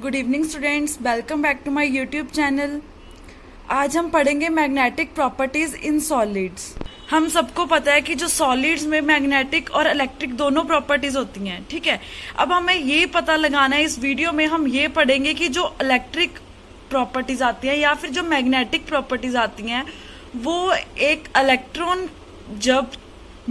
Good evening students, welcome back to my YouTube channel. आज हम पढ़ेंगे मैग्नेटिक प्रॉपर्टीज इन सॉलिड्स। हम सबको पता है कि जो सॉलिड्स में मैग्नेटिक और इलेक्ट्रिक दोनों प्रॉपर्टीज होती हैं, ठीक है। अब हमें ये पता लगाना है, इस वीडियो में हम ये पढ़ेंगे कि जो इलेक्ट्रिक प्रॉपर्टीज आती हैं या फिर जो मैग्नेटिक प्रॉपर्टीज आती हैं, वो एक इलेक्ट्रॉन जब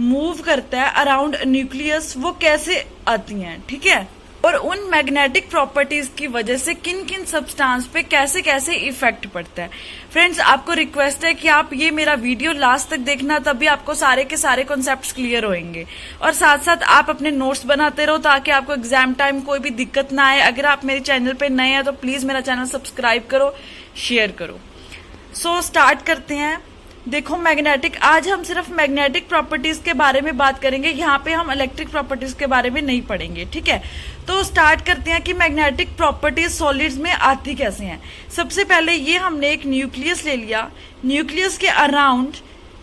मूव करता है अराउंड न्यूक्लियस, वो कैसे आती हैं, ठीक है। और उन मैग्नेटिक प्रॉपर्टीज की वजह से किन किन सब्सटेंस पे कैसे कैसे इफेक्ट पड़ता है। फ्रेंड्स, आपको रिक्वेस्ट है कि आप ये मेरा वीडियो लास्ट तक देखना, तभी आपको सारे के सारे कॉन्सेप्ट्स क्लियर होंगे। और साथ साथ आप अपने नोट्स बनाते रहो ताकि आपको एग्जाम टाइम कोई भी दिक्कत ना आए। अगर आप मेरे चैनल पे नए हैं तो प्लीज मेरा चैनल सब्सक्राइब करो, शेयर करो। सो स्टार्ट करते हैं। देखो, मैग्नेटिक, आज हम सिर्फ मैग्नेटिक प्रॉपर्टीज के बारे में बात करेंगे, यहाँ पे हम इलेक्ट्रिक प्रॉपर्टीज के बारे में नहीं पढ़ेंगे, ठीक है। तो स्टार्ट करते हैं कि मैग्नेटिक प्रॉपर्टीज सॉलिड्स में आती कैसे हैं। सबसे पहले ये हमने एक न्यूक्लियस ले लिया, न्यूक्लियस के अराउंड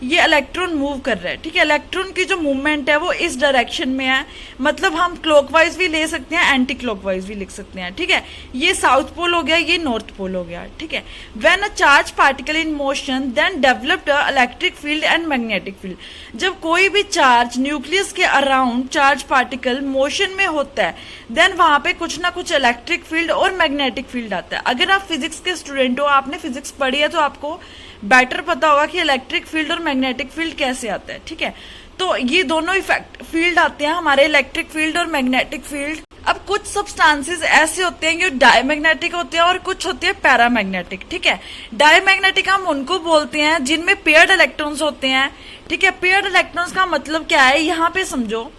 ये इलेक्ट्रॉन मूव कर रहा है, ठीक है। इलेक्ट्रॉन की जो मूवमेंट है वो इस डायरेक्शन में है, मतलब हम क्लॉकवाइज भी ले सकते हैं, एंटी क्लॉकवाइज भी लिख सकते हैं, ठीक है। ये साउथ पोल हो गया, ये नॉर्थ पोल हो गया, ठीक है। When a charge particle in motion then developed a electric field and magnetic field. जब कोई भी चार्ज न्यूक्लियस के अराउंड चार्ज पार्टिकल मोशन में होता है, देन वहां पे कुछ ना कुछ इलेक्ट्रिक फील्ड और मैग्नेटिक फील्ड आता है। अगर आप फिजिक्स के स्टूडेंट हो, आपने फिजिक्स पढ़ी है, तो आपको बेटर पता होगा कि इलेक्ट्रिक फील्ड और मैग्नेटिक फील्ड कैसे आता है, ठीक है। तो ये दोनों इफेक्ट फील्ड आते हैं हमारे, इलेक्ट्रिक फील्ड और मैग्नेटिक फील्ड। अब कुछ सब्सटेंसेस ऐसे होते हैं जो डायमैग्नेटिक होते हैं और कुछ होते हैं पैरामैग्नेटिक, ठीक है। डायमैग्नेटिक हम उनको बोलते हैं जिनमें पेयर्ड इलेक्ट्रॉन्स होते हैं, ठीक है। पेयर्ड इलेक्ट्रॉन्स का मतलब क्या है, यहाँ पे समझो,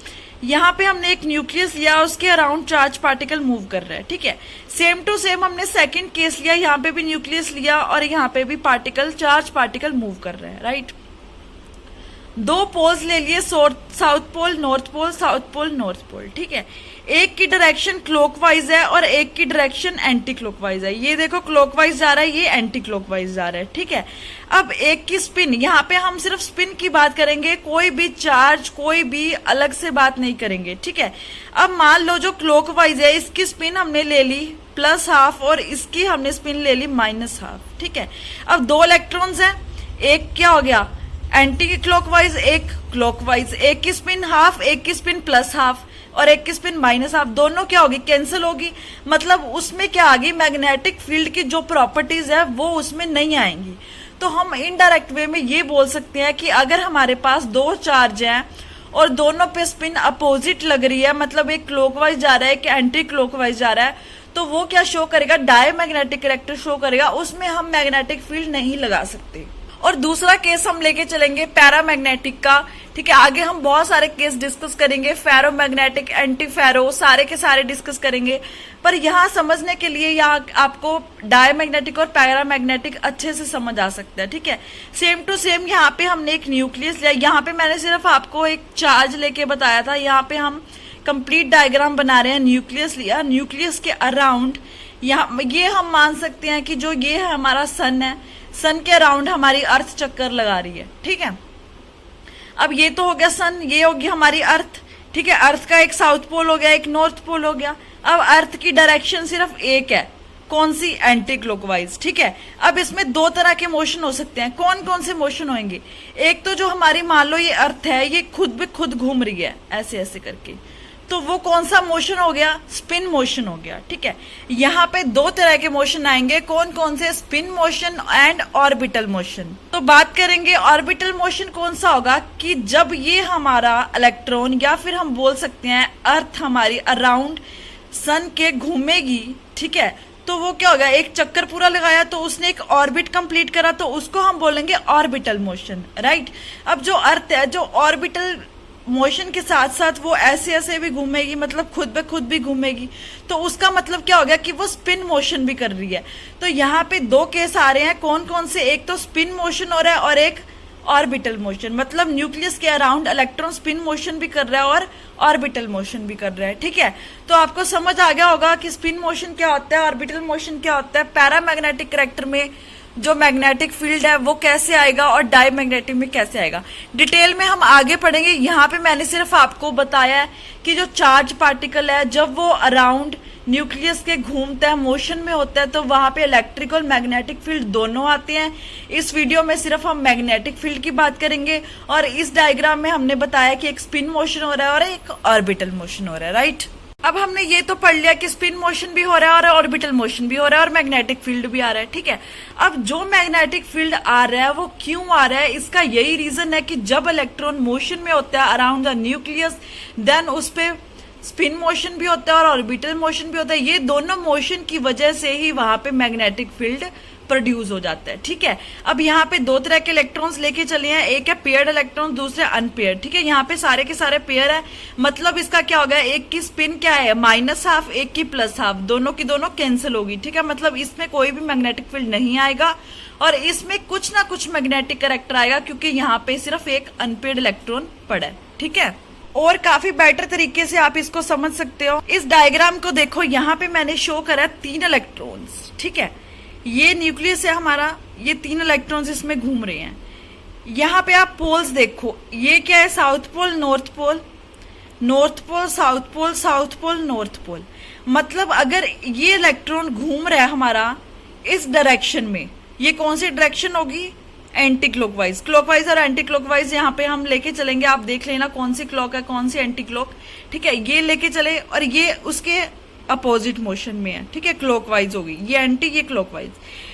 यहाँ पे हमने एक न्यूक्लियस लिया, उसके अराउंड चार्ज पार्टिकल मूव कर रहा है, ठीक है। सेम टू सेम हमने सेकंड केस लिया, यहाँ पे भी न्यूक्लियस लिया और यहाँ पे भी पार्टिकल, चार्ज पार्टिकल मूव कर रहे हैं, राइट। दो पोल्स ले लिए, south pole north pole, south pole north pole, ठीक है। एक की डायरेक्शन क्लॉकवाइज है और एक की डायरेक्शन एंटी क्लॉकवाइज है। ये देखो क्लॉकवाइज जा रहा है, ये एंटी क्लॉकवाइज जा रहा है, ठीक है। अब एक की स्पिन, यहाँ पे हम सिर्फ स्पिन की बात करेंगे, कोई भी चार्ज, कोई भी अलग से बात नहीं करेंगे, ठीक है। अब मान लो जो क्लॉकवाइज है, इसकी स्पिन हमने ले ली +½ और इसकी हमने स्पिन ले ली -½ ठीक है। अब दो इलेक्ट्रॉन्स हैं, एक क्या हो गया एंटी क्लॉकवाइज, एक क्लॉकवाइज, एक की स्पिन ½ एक की स्पिन +½ और एक की स्पिन -½ दोनों क्या होगी, कैंसिल होगी। मतलब उसमें क्या आ गई, मैग्नेटिक फील्ड की जो प्रॉपर्टीज है वो उसमें नहीं आएंगी। तो हम इनडायरेक्ट वे में ये बोल सकते हैं कि अगर हमारे पास दो चार्ज हैं और दोनों पे स्पिन अपोजिट लग रही है, मतलब एक क्लॉकवाइज जा रहा है, एक एंटी क्लॉकवाइज जा रहा है, तो वो क्या शो करेगा, डायमैग्नेटिक कैरेक्टर शो करेगा, उसमें हम मैग्नेटिक फील्ड नहीं लगा सकते। और दूसरा केस हम लेके चलेंगे पैरामैग्नेटिक का, ठीक है। आगे हम बहुत सारे केस डिस्कस करेंगे, फेरोमैग्नेटिक, एंटी फेरो, सारे के सारे डिस्कस करेंगे। पर यहाँ समझने के लिए यहाँ आपको डायमैग्नेटिक और पैरामैग्नेटिक अच्छे से समझ आ सकता है, ठीक है। सेम टू सेम यहाँ पे हमने एक न्यूक्लियस लिया, यहाँ पे मैंने सिर्फ आपको एक चार्ज लेके बताया था, यहाँ पे हम कंप्लीट डायग्राम बना रहे हैं। न्यूक्लियस लिया, न्यूक्लियस के अराउंड यहाँ ये हम मान सकते हैं कि जो ये है हमारा सन है, सन के अराउंड हमारी अर्थ चक्कर लगा रही है, ठीक है। अब ये तो हो गया सन, ये होगी हमारी अर्थ, ठीक है। अर्थ का एक साउथ पोल हो गया, एक नॉर्थ पोल हो गया। अब अर्थ की डायरेक्शन सिर्फ एक है, कौन सी, एंटी क्लॉकवाइज, ठीक है। अब इसमें दो तरह के मोशन हो सकते हैं। कौन कौन से मोशन होंगे, एक तो जो हमारी मान लो ये अर्थ है, ये खुद भी खुद घूम रही है ऐसे ऐसे करके, तो वो कौन सा मोशन हो गया, स्पिन मोशन हो गया, ठीक है। यहाँ पे दो तरह के मोशन आएंगे, कौन कौन से, spin motion and orbital motion. तो बात करेंगे ऑर्बिटल मोशन कौन सा होगा, कि जब ये हमारा इलेक्ट्रॉन या फिर हम बोल सकते हैं अर्थ हमारी अराउंड सन के घूमेगी, ठीक है, तो वो क्या होगा, एक चक्कर पूरा लगाया तो उसने एक ऑर्बिट कंप्लीट करा, तो उसको हम बोलेंगे ऑर्बिटल मोशन, राइट। अब जो अर्थ है, जो ऑर्बिटल मोशन के साथ साथ वो ऐसे ऐसे भी घूमेगी, मतलब खुद ब खुद भी घूमेगी, तो उसका मतलब क्या हो गया कि वो स्पिन मोशन भी कर रही है। तो यहाँ पे दो केस आ रहे हैं, कौन कौन से, एक तो स्पिन मोशन हो रहा है और एक ऑर्बिटल मोशन, मतलब न्यूक्लियस के अराउंड इलेक्ट्रॉन स्पिन मोशन भी कर रहा है और ऑर्बिटल मोशन भी कर रहा है, ठीक है। तो आपको समझ आ गया होगा कि स्पिन मोशन क्या होता है, ऑर्बिटल मोशन क्या होता है। पैरामैग्नेटिक कैरेक्टर में जो मैग्नेटिक फील्ड है वो कैसे आएगा और डायमैग्नेटिक में कैसे आएगा, डिटेल में हम आगे पढ़ेंगे। यहाँ पे मैंने सिर्फ आपको बताया है कि जो चार्ज पार्टिकल है जब वो अराउंड न्यूक्लियस के घूमता है, मोशन में होता है, तो वहां पे इलेक्ट्रिक और मैग्नेटिक फील्ड दोनों आते हैं। इस वीडियो में सिर्फ हम मैग्नेटिक फील्ड की बात करेंगे और इस डायग्राम में हमने बताया कि एक स्पिन मोशन हो रहा है और एक ऑर्बिटल मोशन हो रहा है, राइट। अब हमने ये तो पढ़ लिया कि स्पिन मोशन भी हो रहा है और ऑर्बिटल मोशन भी हो रहा है और मैग्नेटिक फील्ड भी आ रहा है, ठीक है। अब जो मैग्नेटिक फील्ड आ रहा है वो क्यों आ रहा है, इसका यही रीजन है कि जब इलेक्ट्रॉन मोशन में होता है अराउंड द न्यूक्लियस, देन उस पे स्पिन मोशन भी होता है और ऑर्बिटल मोशन भी होता है। ये दोनों मोशन की वजह से ही वहां पे मैग्नेटिक फील्ड प्रोड्यूस हो जाता है, ठीक है। अब यहाँ पे दो तरह के इलेक्ट्रॉन्स लेके चले हैं, एक है पेयर्ड इलेक्ट्रॉन, दूसरे अनपेयर्ड, ठीक है। यहाँ पे सारे के सारे पेयर है, मतलब इसका क्या होगा, एक की स्पिन क्या है -हाफ, एक की +हाफ, दोनों की दोनों कैंसिल होगी, ठीक है। मतलब इसमें कोई भी मैग्नेटिक फील्ड नहीं आएगा और इसमें कुछ ना कुछ मैग्नेटिक कैरेक्टर आएगा क्योंकि यहाँ पे सिर्फ एक अनपेयर्ड इलेक्ट्रॉन पड़ा है, ठीक है। और काफी बेटर तरीके से आप इसको समझ सकते हो। इस डायग्राम को देखो, यहाँ पे मैंने शो करा 3 इलेक्ट्रॉन्स, ठीक है। ये न्यूक्लियस है हमारा, ये 3 इलेक्ट्रॉन्स इसमें घूम रहे हैं। यहाँ पे आप पोल्स देखो, ये क्या है, south pole, north pole, north pole, south pole, south pole, north pole. मतलब अगर ये इलेक्ट्रॉन घूम रहा है हमारा इस डायरेक्शन में, ये कौन सी डायरेक्शन होगी, एंटी क्लॉकवाइज। क्लॉकवाइज और एंटी क्लॉकवाइज यहाँ पे हम लेके चलेंगे, आप देख लेना कौन सी क्लॉक है कौन सी एंटी क्लॉक, ठीक है। ये लेके चले और ये उसके अपोजिट मोशन में है, ठीक है, क्लॉकवाइज होगी, ये एंटी ये क्लॉकवाइज।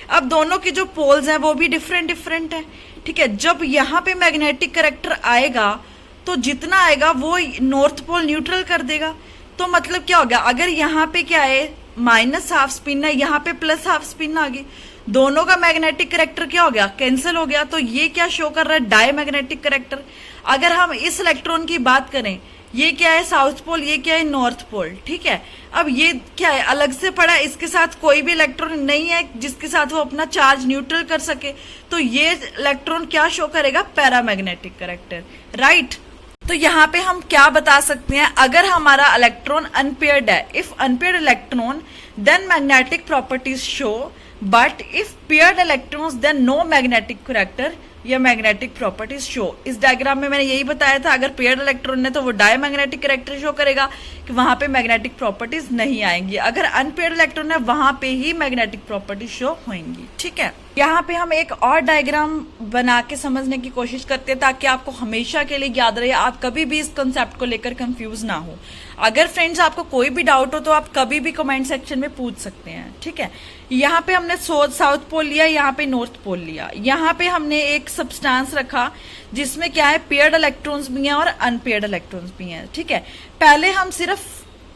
अब दोनों के जो पोल्स हैं वो भी डिफरेंट डिफरेंट है, ठीक है। जब यहाँ पे मैग्नेटिक कैरेक्टर आएगा तो जितना आएगा वो नॉर्थ पोल न्यूट्रल कर देगा। तो मतलब क्या होगा, अगर यहाँ पे क्या है -हाफ स्पिन है, यहाँ पे +हाफ स्पिन आ गई, दोनों का मैग्नेटिक कैरेक्टर क्या हो गया, कैंसिल हो गया। तो ये क्या शो कर रहा है, डायमैग्नेटिक कैरेक्टर। अगर हम इस इलेक्ट्रॉन की बात करें, ये क्या है साउथ पोल, ये क्या है नॉर्थ पोल, ठीक है। अब ये क्या है, अलग से पड़ा है, इसके साथ कोई भी इलेक्ट्रॉन नहीं है जिसके साथ वो अपना चार्ज न्यूट्रल कर सके, तो ये इलेक्ट्रॉन क्या शो करेगा, पैरामैग्नेटिक कैरेक्टर, राइट। तो यहाँ पे हम क्या बता सकते हैं, अगर हमारा इलेक्ट्रॉन अनपेयर्ड है, if unpaired electron then magnetic properties show, but if paired electrons then no magnetic character या मैग्नेटिक प्रॉपर्टीज शो। इस डायग्राम में मैंने यही बताया था, अगर पेयर्ड इलेक्ट्रॉन है तो वो डायमैग्नेटिक कैरेक्टर शो करेगा कि वहां पे मैग्नेटिक प्रॉपर्टीज नहीं आएंगी, अगर अनपेयर्ड इलेक्ट्रॉन है वहां पे ही मैग्नेटिक प्रॉपर्टीज शो होंगी, ठीक है। यहाँ पे हम एक और डायग्राम बना के समझने की कोशिश करते हैं ताकि आपको हमेशा के लिए याद रहे, आप कभी भी इस कंसेप्ट को लेकर कंफ्यूज ना हो। अगर फ्रेंड्स आपको कोई भी डाउट हो तो आप कभी भी कमेंट सेक्शन में पूछ सकते हैं, ठीक है। यहाँ पे हमने साउथ पोल लिया, यहाँ पे नॉर्थ पोल लिया, यहाँ पे हमने एक सब्सटेंस रखा जिसमें क्या है, पेयर्ड इलेक्ट्रॉन्स भी हैं और अनपेयर्ड इलेक्ट्रॉन्स भी हैं, ठीक है। पहले हम सिर्फ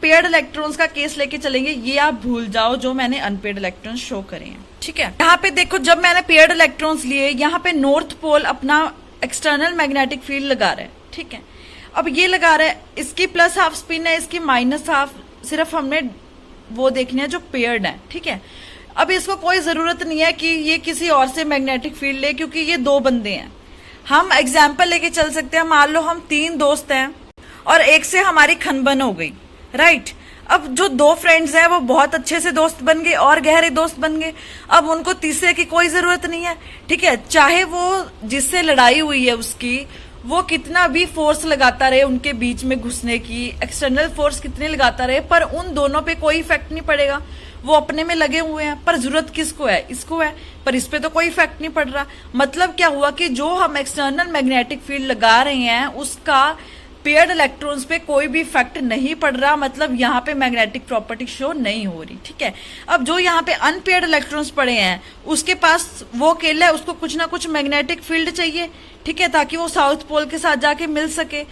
पेयर्ड इलेक्ट्रॉन्स का केस लेके चलेंगे, ये आप भूल जाओ जो मैंने अनपेयर्ड इलेक्ट्रॉन्स शो करे हैं, ठीक है। यहाँ पे देखो, जब मैंने पेयर्ड इलेक्ट्रॉन्स लिए, यहाँ पे नॉर्थ पोल अपना एक्सटर्नल मैग्नेटिक फील्ड लगा रहा है, ठीक है। अब ये लगा रहा है, इसकी +हाफ स्पिन है, इसकी -हाफ, सिर्फ हमने वो देखने हैं जो पेयर्ड है, ठीक है। अब इसको कोई जरूरत नहीं है कि ये किसी और से मैग्नेटिक फील्ड ले, क्योंकि ये 2 बंदे हैं। हम एग्जाम्पल लेके चल सकते हैं, मान लो हम 3 दोस्त हैं और एक से हमारी खनबन हो गई, राइट। अब जो 2 फ्रेंड्स हैं वो बहुत अच्छे से दोस्त बन गए और गहरे दोस्त बन गए, अब उनको तीसरे की कोई जरूरत नहीं है, ठीक है। चाहे वो जिससे लड़ाई हुई है उसकी वो कितना भी फोर्स लगाता रहे उनके बीच में घुसने की, एक्सटर्नल फोर्स कितने लगाता रहे, पर उन दोनों पे कोई इफेक्ट नहीं पड़ेगा, वो अपने में लगे हुए हैं। पर जरूरत किसको है, इसको है, पर इस पे तो कोई इफेक्ट नहीं पड़ रहा। मतलब क्या हुआ कि जो हम एक्सटर्नल मैग्नेटिक फील्ड लगा रहे हैं उसका पेयर्ड इलेक्ट्रॉन्स पे कोई भी इफेक्ट नहीं पड़ रहा, मतलब यहाँ पे मैग्नेटिक प्रॉपर्टी शो नहीं हो रही, ठीक है। अब जो यहाँ पे अनपेयर्ड इलेक्ट्रॉन्स पड़े हैं उसके पास वो अकेला है, उसको कुछ ना कुछ मैग्नेटिक फील्ड चाहिए, ठीक है, ताकि वो साउथ पोल के साथ जाके मिल सके।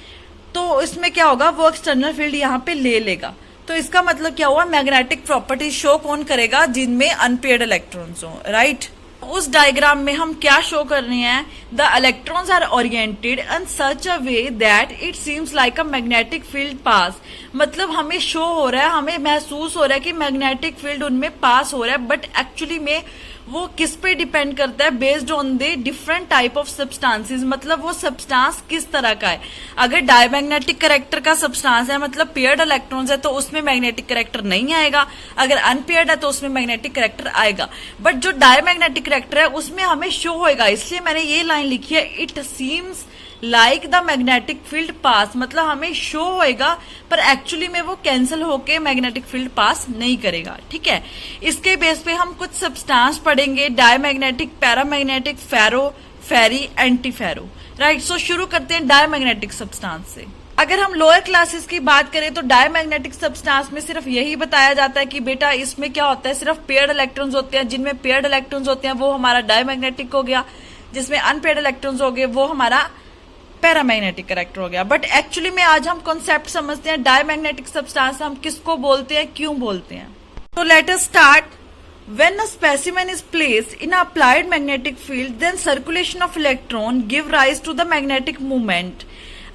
तो इसमें क्या होगा, वो एक्सटर्नल फील्ड यहाँ पे ले लेगा। तो इसका मतलब क्या हुआ, मैग्नेटिक प्रॉपर्टी शो कौन करेगा, जिनमें अनपेयर्ड इलेक्ट्रॉन्स हो, राइट। उस डायग्राम में हम क्या शो कर रहे हैं, the electrons are oriented in such a way that it seems like a magnetic field pass. मतलब हमें शो हो रहा है, हमें महसूस हो रहा है कि मैग्नेटिक फील्ड उनमें पास हो रहा है, बट एक्चुअली में वो किस पे डिपेंड करता है, based on the different type of substances, मतलब वो सब्सटेंस किस तरह का है। अगर डायमैग्नेटिक कैरेक्टर का सब्सटेंस है, मतलब पेयर्ड इलेक्ट्रॉन्स है, तो उसमें मैग्नेटिक कैरेक्टर नहीं आएगा। अगर अनपेयर्ड है तो उसमें मैग्नेटिक कैरेक्टर आएगा। बट जो डायमैग्नेटिक कैरेक्टर है उसमें हमें शो होएगा, इसलिए मैंने ये लाइन लिखी है, it seems like the magnetic field pass, मतलब हमें शो होएगा पर एक्चुअली में वो कैंसिल होके मैग्नेटिक फील्ड पास नहीं करेगा। ठीक है, इसके बेस पे हम कुछ सब्सटेंस पढ़ेंगे, डायमैग्नेटिक, पैरामैग्नेटिक, फेरो, फेरी, एंटी फेरो। राइट, सो शुरू करते हैं डायमैग्नेटिक सब्सटेंस से। अगर हम लोअर क्लासेस की बात करें तो डायमैग्नेटिक सब्सटेंस में सिर्फ यही बताया जाता है कि बेटा इसमें क्या होता है, सिर्फ पेयर्ड इलेक्ट्रॉन्स होते हैं, जिनमें पेयर्ड इलेक्ट्रॉन्स होते हैं वो हमारा डायमैग्नेटिक हो गया, जिसमें अनपेयर्ड इलेक्ट्रॉन्स हो गए वो हमारा पैरामैग्नेटिक कैरेक्टर हो गया। बट एक्चुअली में आज हम कॉन्सेप्ट समझते हैं डायमैग्नेटिक सब्सटेंस हम किसको बोलते हैं, क्यों बोलते हैं। तो let us start. When a specimen is placed in an applied magnetic field, then circulation of electron give rise to the magnetic movement.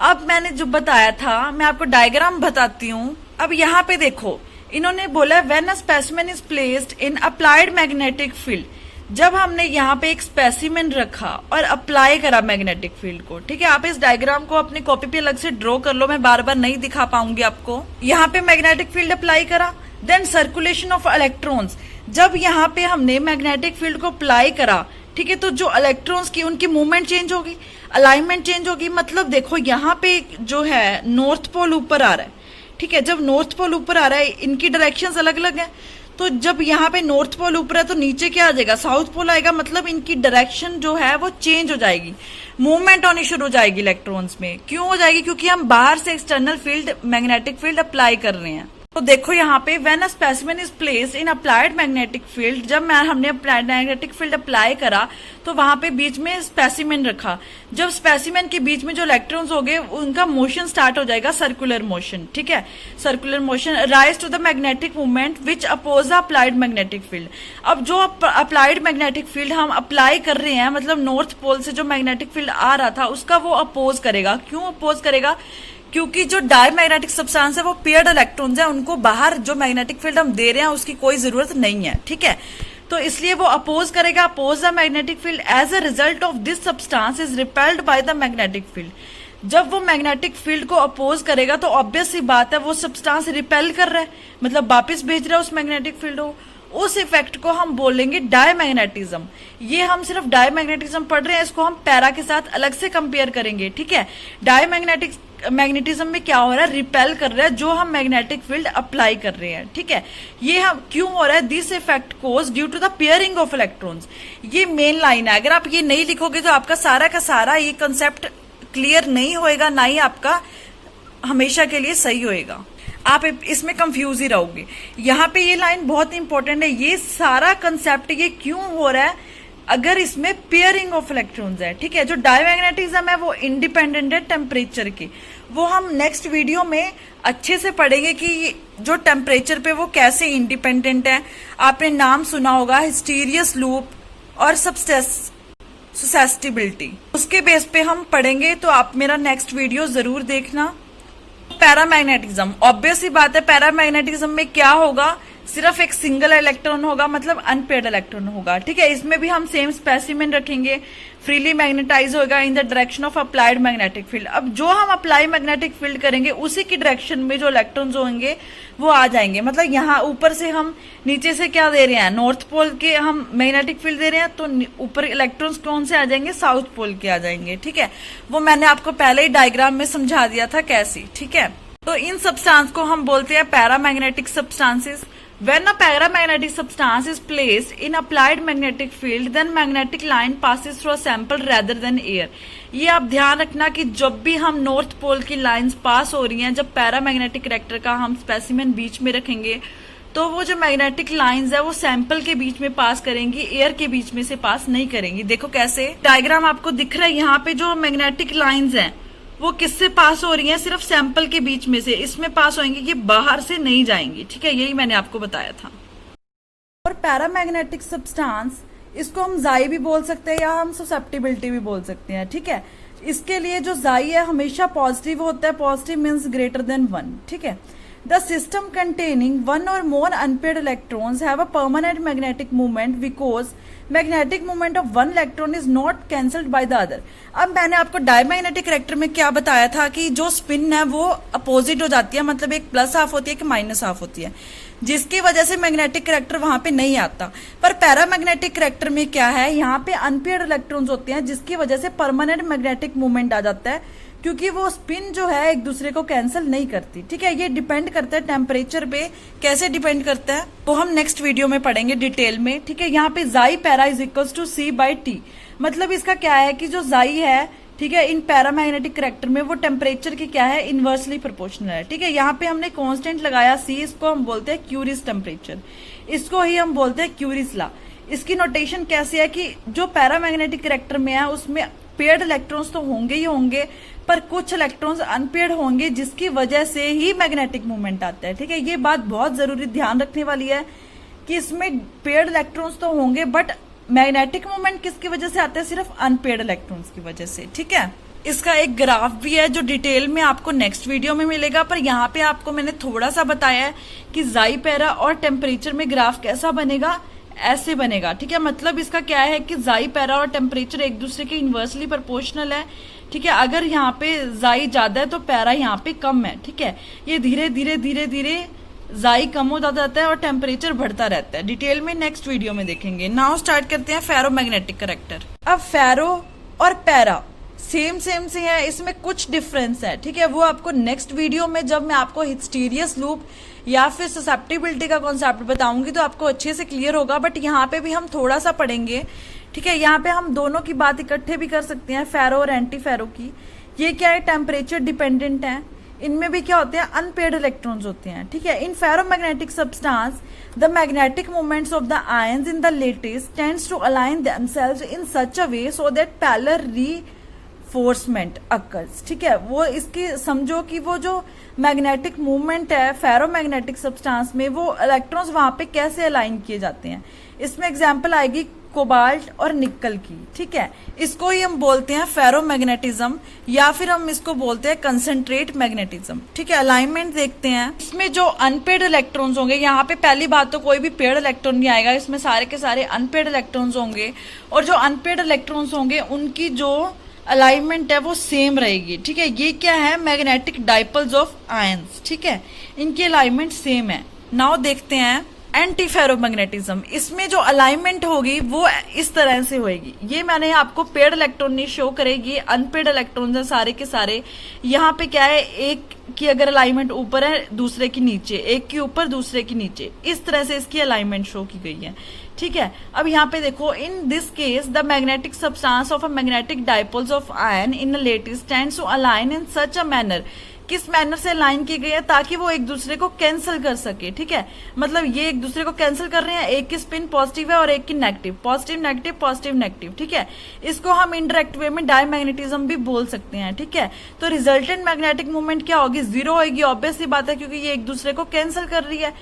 अब मैंने जो बताया था मैं आपको डायग्राम बताती हूँ। अब यहाँ पे देखो, इन्होंने बोला when a specimen is placed in applied magnetic field, जब हमने यहाँ पे एक स्पेसिमेन रखा और अप्लाई करा मैग्नेटिक फील्ड को। ठीक है, आप इस डायग्राम को अपनी कॉपी पे अलग से ड्रॉ कर लो, मैं बार बार नहीं दिखा पाऊंगी आपको। यहाँ पे मैग्नेटिक फील्ड अप्लाई करा, देन सर्कुलेशन ऑफ इलेक्ट्रॉन्स, जब यहाँ पे हमने मैग्नेटिक फील्ड को अप्लाई करा, ठीक है, तो जो इलेक्ट्रॉन्स की उनकी मूवमेंट चेंज होगी, अलाइनमेंट चेंज होगी। मतलब देखो यहाँ पे जो है नॉर्थ पोल ऊपर आ रहा है। ठीक है, जब नॉर्थ पोल ऊपर आ रहा है, इनकी डायरेक्शंस अलग अलग हैं, तो जब यहाँ पे नॉर्थ पोल ऊपर है तो नीचे क्या आ जाएगा, साउथ पोल आएगा। मतलब इनकी डायरेक्शन जो है वो चेंज हो जाएगी, मूवमेंट होनी शुरू हो जाएगी इलेक्ट्रॉन्स में। क्यों हो जाएगी, क्योंकि हम बाहर से external field, magnetic field apply कर रहे हैं। तो देखो यहाँ पे when a specimen is placed in applied magnetic field, जब हमने अप्लाइड मैग्नेटिक फील्ड अप्लाई करा तो वहां पे बीच में स्पेसिमेन रखा। जब स्पेसिमेन के बीच में जो इलेक्ट्रॉन्स हो गए उनका मोशन स्टार्ट हो जाएगा, सर्कुलर मोशन। ठीक है, circular motion rise to the magnetic movement which oppose the applied magnetic field. अब जो अप्लाइड मैग्नेटिक फील्ड हम अप्लाई कर रहे हैं, मतलब नॉर्थ पोल से जो मैग्नेटिक फील्ड आ रहा था उसका वो अपोज करेगा। क्यों अपोज करेगा, क्योंकि जो डायमैग्नेटिक सब्सटेंस है वो पेयर्ड इलेक्ट्रॉन्स है, उनको बाहर जो मैग्नेटिक फील्ड हम दे रहे हैं उसकी कोई जरूरत नहीं है। ठीक है, तो इसलिए वो अपोज करेगा, oppose the magnetic field. As a result of this substance is repelled by the magnetic field. जब वो मैग्नेटिक फील्ड को अपोज करेगा तो ऑब्वियस सी बात है वो सब्सटेंस रिपेल कर रहा है, मतलब वापस भेज रहा है उस मैग्नेटिक फील्ड को। उस इफेक्ट को हम बोलेंगे डायमैग्नेटिज्म। ये हम सिर्फ डायमैग्नेटिज्म पढ़ रहे हैं, इसको हम पैरा के साथ अलग से कंपेयर करेंगे। ठीक है, मैग्नेटिज्म में क्या हो रहा है, रिपेल कर रहा है जो हम मैग्नेटिक फील्ड अप्लाई कर रहे हैं। ठीक है, ये हम क्यों हो रहा है, this effect cause due to the pairing of electrons. ये मेन लाइन है, अगर आप ये नहीं लिखोगे तो आपका सारा का सारा ये कंसेप्ट क्लियर नहीं होएगा, ना ही आपका हमेशा के लिए सही होएगा, आप इसमें कंफ्यूज ही रहोगे। यहाँ पे ये लाइन बहुत इंपॉर्टेंट है, ये सारा कंसेप्ट ये क्यों हो रहा है, अगर इसमें पेयरिंग ऑफ इलेक्ट्रॉन्स है। ठीक है, जो डायमैग्नेटिज्म है वो इंडिपेंडेंट है टेम्परेचर के, वो हम नेक्स्ट वीडियो में अच्छे से पढ़ेंगे कि जो टेम्परेचर पे वो कैसे इंडिपेंडेंट है। आपने नाम सुना होगा हिस्टीरियस लूप और ससेप्टिबिलिटी, उसके बेस पे हम पढ़ेंगे, तो आप मेरा नेक्स्ट वीडियो जरूर देखना। पैरामैग्नेटिज्म, ऑब्वियस ही बात है, पैरामैग्नेटिज्म में क्या होगा, सिर्फ एक सिंगल इलेक्ट्रॉन होगा, मतलब अनपेयर्ड इलेक्ट्रॉन होगा। ठीक है, इसमें भी हम सेम स्पेसिमेन रखेंगे, फ्रीली मैग्नेटाइज होगा in the direction of applied magnetic field. अब जो हम अप्लाई मैग्नेटिक फील्ड करेंगे उसी की डायरेक्शन में जो इलेक्ट्रॉन्स होंगे वो आ जाएंगे। मतलब यहाँ ऊपर से हम नीचे से क्या दे रहे हैं, नॉर्थ पोल के हम मैग्नेटिक फील्ड दे रहे हैं, तो ऊपर इलेक्ट्रॉन्स कौन से आ जाएंगे, साउथ पोल के आ जाएंगे। ठीक है, वो मैंने आपको पहले ही डायग्राम में समझा दिया था कैसे। ठीक है, तो इन सब्सटेंस को हम बोलते हैं paramagnetic substances. When a paramagnetic substance is placed in applied magnetic field, then magnetic line passes through a sample rather than air. ये आप ध्यान रखना कि जब भी हम नॉर्थ पोल की लाइंस पास हो रही हैं, जब पैरामैग्नेटिक कैरेक्टर का हम स्पेसिमेन बीच में रखेंगे तो वो जो मैग्नेटिक लाइंस है वो सैंपल के बीच में पास करेंगी, एयर के बीच में से पास नहीं करेंगी। देखो कैसे डायग्राम आपको दिख रहा है, यहाँ पे जो मैग्नेटिक लाइंस हैं वो किससे पास हो रही हैं, सिर्फ सैंपल के बीच में से इसमें पास होंगी, ये बाहर से नहीं जाएंगी। ठीक है, यही मैंने आपको बताया था। और पैरामैग्नेटिक सब्सटेंस, इसको हम जाई भी बोल सकते हैं या हम ससेप्टिबिलिटी भी बोल सकते हैं। ठीक है, इसके लिए जो जाई है हमेशा पॉजिटिव होता है, पॉजिटिव मीन्स ग्रेटर देन 1। ठीक है, The system containing one or more unpaired electrons have a permanent magnetic moment because magnetic moment of one electron is not cancelled by the other. अब मैंने आपको डायमैग्नेटिक करेक्टर में क्या बताया था कि जो स्पिन है वो अपोजिट हो जाती है, मतलब एक प्लस हाफ होती है कि माइनस हाफ होती है, जिसकी वजह से मैग्नेटिक करेक्टर वहां पे नहीं आता। पर पैरामैग्नेटिक करेक्टर में क्या है, यहाँ पे अनपेयर्ड इलेक्ट्रॉन्स होते हैं जिसकी वजह से परमानेंट मैग्नेटिक मूवमेंट आ जाता है, क्योंकि वो स्पिन जो है एक दूसरे को कैंसिल नहीं करती। ठीक है, ये डिपेंड करता है टेम्परेचर पे। कैसे डिपेंड करता है वो हम नेक्स्ट वीडियो में पढ़ेंगे डिटेल में। ठीक है, यहाँ पे जाई para is equals to C by T, मतलब इसका क्या है कि जो जाई है, ठीक है, इन पैरामैग्नेटिक करेक्टर में वो टेम्परेचर की क्या है, इनवर्सली प्रोपोर्शनल है। ठीक है, यहाँ पे हमने कांस्टेंट लगाया सी, इसको हम बोलते हैं क्यूरिस टेम्परेचर, इसको ही हम बोलते हैं क्यूरिस लॉ। इसकी नोटेशन कैसे है कि जो पैरामैग्नेटिक करेक्टर में है उसमें पेयर्ड इलेक्ट्रॉन्स तो होंगे ही होंगे, पर कुछ इलेक्ट्रॉन्स अनपेयर्ड होंगे जिसकी वजह से ही मैग्नेटिक मूवमेंट आता है। ठीक है, ये बात बहुत जरूरी ध्यान रखने वाली है कि इसमें पेयर्ड इलेक्ट्रॉन्स तो होंगे बट मैग्नेटिक मूवमेंट किसकी वजह से आता है, सिर्फ अनपेयर्ड इलेक्ट्रॉन्स की वजह से। ठीक है, इसका एक ग्राफ भी है जो डिटेल में आपको नेक्स्ट वीडियो में मिलेगा, पर यहाँ पे आपको मैंने थोड़ा सा बताया है कि जाई पैरा और टेम्परेचर में ग्राफ कैसा बनेगा, ऐसे बनेगा। ठीक है, मतलब इसका क्या है कि जाई पैरा और टेम्परेचर एक दूसरे के इनवर्सली प्रोपोर्शनल है। ठीक है, अगर यहाँ पे जाई ज्यादा है तो पैरा यहाँ पे कम है। ठीक है, ये धीरे धीरे धीरे धीरे जाई कम हो जाता है और टेम्परेचर बढ़ता रहता है। डिटेल में नेक्स्ट वीडियो में देखेंगे। नाउ स्टार्ट करते हैं फेरोमैग्नेटिक करेक्टर। अब फेरो और पैरा सेम से है, इसमें कुछ डिफरेंस है। ठीक है, वो आपको नेक्स्ट वीडियो में जब मैं आपको हिस्टीरियस लूप या फिर ससेप्टिबिलिटी का कॉन्सेप्ट बताऊंगी तो आपको अच्छे से क्लियर होगा, बट यहाँ पे भी हम थोड़ा सा पढ़ेंगे। ठीक है, यहाँ पे हम दोनों की बात इकट्ठे भी कर सकते हैं, फेरो और एंटी फेरो की। ये क्या है, टेम्परेचर डिपेंडेंट है। इनमें भी क्या होते हैं, अनपेयर्ड इलेक्ट्रॉन्स होते हैं। ठीक है, in ferromagnetic substance the magnetic movements of the ions in the lattice tends to align themselves in such a way so that parallel reinforcement occurs. ठीक है, वो इसकी समझो कि वो जो मैग्नेटिक मूवमेंट है फेरोमैग्नेटिक सब्सटेंस में, वो इलेक्ट्रॉन्स वहां पे कैसे अलाइन किए जाते हैं। इसमें एग्जांपल आएगी कोबाल्ट और निकल की। ठीक है, इसको ही हम बोलते हैं फेरोमैग्नेटिज्म या फिर हम इसको बोलते हैं कंसंट्रेट मैग्नेटिज्म। ठीक है, अलाइनमेंट देखते हैं। इसमें जो अनपेयर्ड इलेक्ट्रॉन्स होंगे, यहाँ पे पहली बात तो कोई भी पेयर्ड इलेक्ट्रॉन नहीं आएगा, इसमें सारे के सारे अनपेयर्ड इलेक्ट्रॉन्स होंगे, और जो अनपेयर्ड इलेक्ट्रॉन्स होंगे उनकी जो अलाइनमेंट है वो सेम रहेगी। ठीक है, ये क्या है, मैग्नेटिक डाइपोल्स ऑफ आयंस। ठीक है, इनकी अलाइनमेंट सेम है। नाउ देखते हैं एंटी फेरोमैग्नेटिज्म। इसमें जो अलाइनमेंट होगी वो इस तरह से होगी। ये मैंने आपको पेयर्ड इलेक्ट्रॉन नहीं शो करेगी, अनपेयर्ड इलेक्ट्रॉन्स हैं सारे के सारे। यहाँ पे क्या है, एक की अगर अलाइनमेंट ऊपर है दूसरे की नीचे, एक की ऊपर दूसरे की नीचे, इस तरह से इसकी अलाइनमेंट शो की गई है। ठीक है, अब यहाँ पे देखो, in this case the magnetic substance of a magnetic dipoles of ion in a lattice tends to align in such a manner. किस मैनर से अलाइन की गई है, ताकि वो एक दूसरे को कैंसिल कर सके। ठीक है, मतलब ये एक दूसरे को कैंसिल कर रहे हैं, एक की स्पिन पॉजिटिव है और एक की negative, positive negative positive negative. ठीक है, इसको हम इनडायरेक्ट वे में डायमैग्नेटिज्म भी बोल सकते हैं। ठीक है, तो रिजल्टेंट मैग्नेटिक मूवमेंट क्या होगी, जीरो होगी, ऑब्वियस सी बात है, क्योंकि ये एक दूसरे को कैंसिल कर रही है।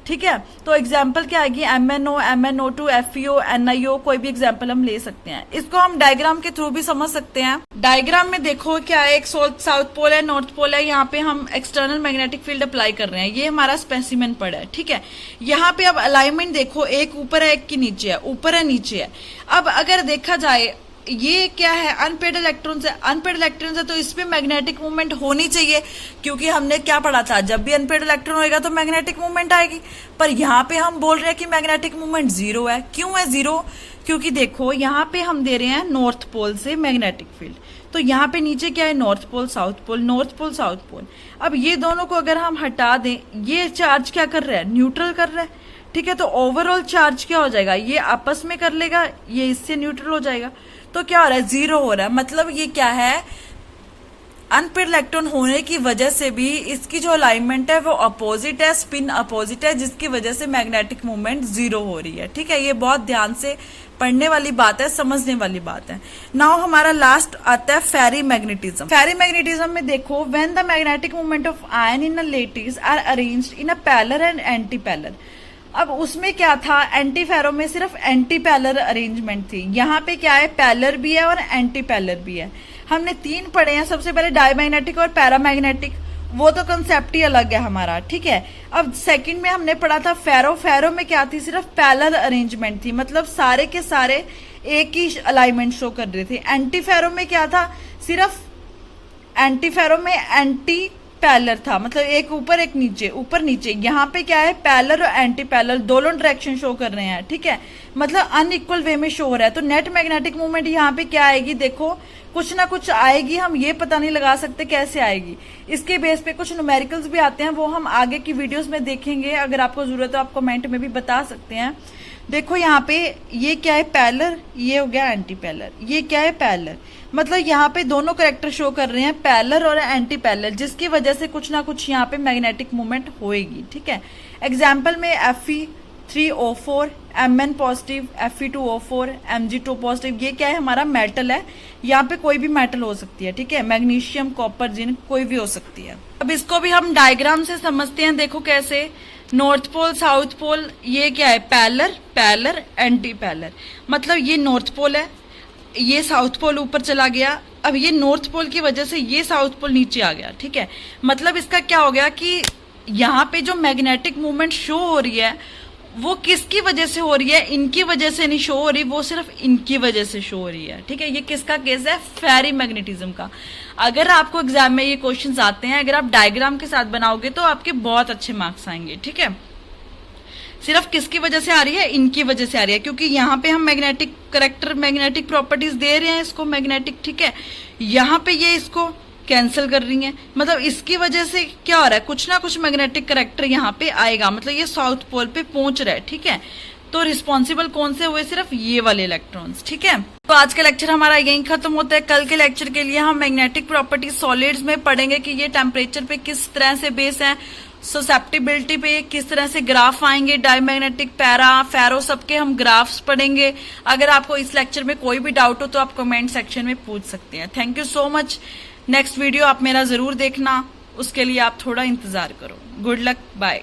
ठीक है, तो एग्जाम्पल क्या आएगी, MnO, MnO2, FeO, NiO, कोई भी एग्जाम्पल हम ले सकते हैं। इसको हम डायग्राम के थ्रू भी समझ सकते हैं। डायग्राम में देखो क्या है, एक साउथ पोल है, नॉर्थ पोल है, यहाँ पे हम एक्सटर्नल मैग्नेटिक फील्ड अप्लाई कर रहे हैं। ये हमारा स्पेसिमेन पड़ा है। ठीक है, यहाँ पे अब अलाइनमेंट देखो, एक ऊपर है एक की नीचे है, ऊपर है नीचे है। अब अगर देखा जाए ये क्या है, अनपेयर्ड इलेक्ट्रॉन्स है, अनपेयर्ड इलेक्ट्रॉन्स है तो इसमें मैग्नेटिक मूवमेंट होनी चाहिए, क्योंकि हमने क्या पढ़ा था, जब भी अनपेयर्ड इलेक्ट्रॉन होएगा तो मैग्नेटिक मूवमेंट आएगी। पर यहाँ पे हम बोल रहे हैं कि मैग्नेटिक मूवमेंट जीरो है। क्यों है जीरो, क्योंकि देखो यहाँ पे हम दे रहे हैं नॉर्थ पोल से मैग्नेटिक फील्ड, तो यहाँ पे नीचे क्या है, north pole south pole, north pole south pole. अब ये दोनों को अगर हम हटा दें, ये चार्ज क्या कर रहा है, न्यूट्रल कर रहा है। ठीक है, तो ओवरऑल चार्ज क्या हो जाएगा, ये आपस में कर लेगा, ये इससे न्यूट्रल हो जाएगा, तो क्या हो रहा है, जीरो हो रहा है। मतलब ये क्या है, अनपेयर्ड इलेक्ट्रॉन होने की वजह से भी इसकी जो अलाइनमेंट है वो अपोजिट है, स्पिन अपोजिट है, जिसकी वजह से मैग्नेटिक मूवमेंट जीरो हो रही है। ठीक है, ये बहुत ध्यान से पढ़ने वाली बात है, समझने वाली बात है। नाउ हमारा लास्ट आता है फेरीमैग्नेटिज्म। फेरीमैग्नेटिज्म में देखो, when the magnetic movement of ion in a lattice are arranged in a parallel and anti parallel. अब उसमें क्या था, एंटी फेरो में सिर्फ एंटी पैरेलल अरेंजमेंट थी। यहाँ पे क्या है, पैरेलल भी है और एंटी पैरेलल भी है। हमने तीन पढ़े हैं, सबसे पहले डायमैग्नेटिक और पैरामैग्नेटिक, वो तो कंसेप्ट ही अलग है हमारा, ठीक है। अब सेकंड में हमने पढ़ा था फेरो। फेरो में क्या थी, सिर्फ पैरेलल अरेंजमेंट थी, मतलब सारे के सारे एक ही अलाइनमेंट शो कर रहे थे। एंटी फेरो में क्या था, सिर्फ एंटी फेरो में एंटी पैरेलल था, मतलब एक ऊपर एक नीचे, ऊपर नीचे। यहाँ पे क्या है, पैरेलल और एंटी पैरेलल दोनों डायरेक्शन शो कर रहे हैं, ठीक है, मतलब अनइक्वल वे में शो हो रहा है। तो नेट मैग्नेटिक मूवमेंट यहाँ पे क्या आएगी, देखो कुछ ना कुछ आएगी, हम ये पता नहीं लगा सकते कैसे आएगी। इसके बेस पे कुछ न्यूमेरिकल्स भी आते हैं, वो हम आगे की वीडियोस में देखेंगे। अगर आपको जरूरत हो आप कमेंट में भी बता सकते हैं। देखो यहाँ पे ये क्या है, पैरेलल, ये हो गया एंटी पैरेलल, ये क्या है पैरेलल, मतलब यहाँ पे दोनों करेक्टर शो कर रहे हैं, पैरेलल और एंटी पैरेलल, जिसकी वजह से कुछ ना कुछ यहाँ पे मैग्नेटिक मूवमेंट होएगी, ठीक है। एग्जाम्पल में Fe3O4, Mn positive, Fe2O4, Mg2 positive, ये क्या है हमारा मेटल है, यहाँ पे कोई भी मेटल हो सकती है, ठीक है, मैग्नीशियम, कॉपर, जिंक, कोई भी हो सकती है। अब इसको भी हम डायग्राम से समझते हैं, देखो कैसे, नॉर्थ पोल साउथ पोल, ये क्या है पैरेलल, पैरेलल, एंटी पैरेलल, मतलब ये नॉर्थ पोल है, ये साउथ पोल ऊपर चला गया, अब ये नॉर्थ पोल की वजह से ये साउथ पोल नीचे आ गया, ठीक है। मतलब इसका क्या हो गया कि यहाँ पे जो मैग्नेटिक मूवमेंट शो हो रही है वो किसकी वजह से हो रही है, इनकी वजह से नहीं शो हो रही, वो सिर्फ इनकी वजह से शो हो रही है, ठीक है। ये किसका केस है, फेरी मैग्नेटिज्म का। अगर आपको एग्जाम में ये क्वेश्चंस आते हैं, अगर आप डायग्राम के साथ बनाओगे तो आपके बहुत अच्छे मार्क्स आएंगे, ठीक है। सिर्फ किसकी वजह से आ रही है, इनकी वजह से आ रही है, क्योंकि यहाँ पे हम magnetic character, magnetic properties they रहे हैं इसको मैग्नेटिक, ठीक है। यहाँ पे ये इसको कैंसिल कर रही है, मतलब इसकी वजह से क्या हो रहा है, कुछ ना कुछ मैग्नेटिक करेक्टर यहाँ पे आएगा, मतलब ये साउथ पोल पे पहुंच रहा है, ठीक है। तो रिस्पॉन्सिबल कौन से हुए, सिर्फ ये वाले इलेक्ट्रॉन्स, ठीक है। तो आज का लेक्चर हमारा यहीं खत्म होता है। कल के लेक्चर के लिए हम मैग्नेटिक प्रॉपर्टीज सॉलिड्स में पढ़ेंगे कि ये टेम्परेचर पे किस तरह से बेस है, ससेप्टिबिलिटी पे किस तरह से ग्राफ आएंगे, डायमैग्नेटिक, पैरा, फेरो, सबके हम ग्राफ्स पढ़ेंगे। अगर आपको इस लेक्चर में कोई भी डाउट हो तो आप कमेंट सेक्शन में पूछ सकते हैं। Thank you so much. Next video आप मेरा जरूर देखना, उसके लिए आप थोड़ा इंतजार करो। Good luck, bye.